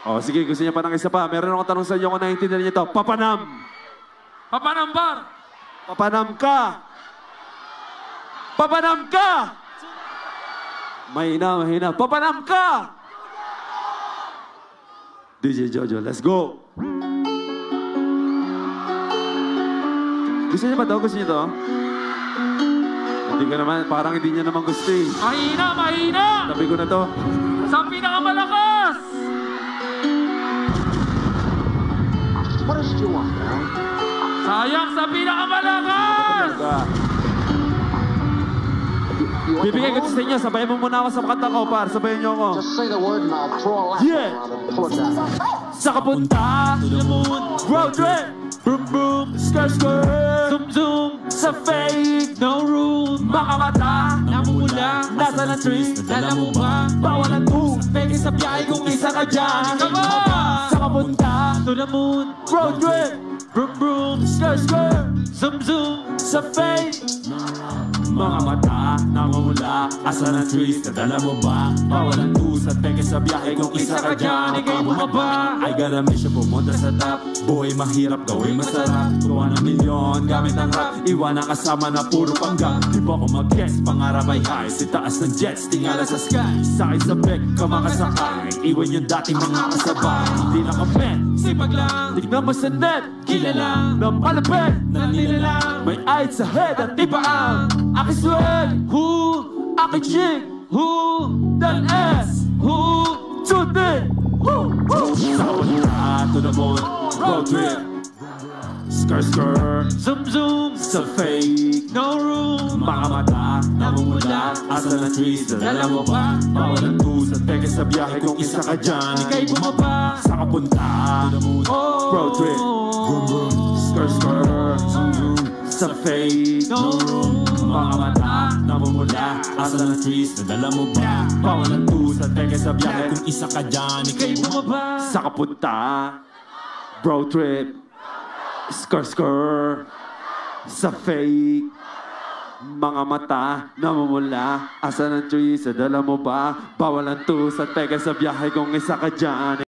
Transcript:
Oh, sige, gusto niya pa ng isa pa. Meron akong tanong sa inyo kung naiintindihan niyo ito. Papanam! Papanambar! Papanam ka! Papanam ka! Mahina. Papanam ka! DJ Jojo, let's go! Gusto niyo ba ito? Gusto niyo ito? Hindi ko naman, parang hindi niya naman gusto eh. Mahina! Tabi ko na to. Sa pinakamalakas! What else do you want, man? Sayang sa pinakamalakas! Bibigay ko sa inyo, sabayan mo muna ako sa kanta ko, par. Sabayan niyo ako. Just say the word and I'll throw a laugh around and pull it down. Sa kapunta, to the moon, road trip, boom boom, skirt skirt, zoom zoom, sa fake, no room, mga mata, namumula, nasa ng tree, dala mo ba? Bawal ang two, peke sa biyahe kung isa ka dyan. Come on! Sa kapunta, to the moon, road trip, boom boom, skirt skirt, zoom zoom, sa fake, mga mata, namumula, asa ng trees, nadala mo ba? Bawal ang tusat, peke sa biyahe kung isa ka dyan, ikaw bumaba. I got a mission, pumunta sa top. Buhay mahirap, gawin masarap. Tuwa ng milyon, gamit ang rap. Iwan ang kasama na puro panggap. Di ba ko mag-guess, pangarap ay high. Si taas ng jets, tingala sa sky. Sakit sa bek, kamakasakay. Iwan yung dating mga kasabay. Hindi na kapit, sipag lang. Tignan mo sa net, kilala. Ng palapit, nanilalang. May eyes sa head at iba ang aking swag. Who? Aking chick. Who? Dan S. Who? Today. Who? Sa kapunta, to the moon, road trip, skirt skirt, zoom zoom, sa fake, no room, mga mata, namumula, asa ng trees, dala mo ba? Bawal ang tusat, peke sa biyahe kung isa ka dyan, ikay bumaba. Sa kapunta, to the moon, road trip, skirt skirt, zoom zoom, sa fake, no room, mga mata, namumula, asa ng trees, dala mo ba? Bawal ang tusat, peke sa biyahe kung isa ka dyan, ikay bumaba. Sa kapunta, road trip, skirt skirt, sa fake, mga mata, namumula, asa ng trees, dala mo ba? Bawal ang tusat, peke sa biyahe kung isa ka dyan.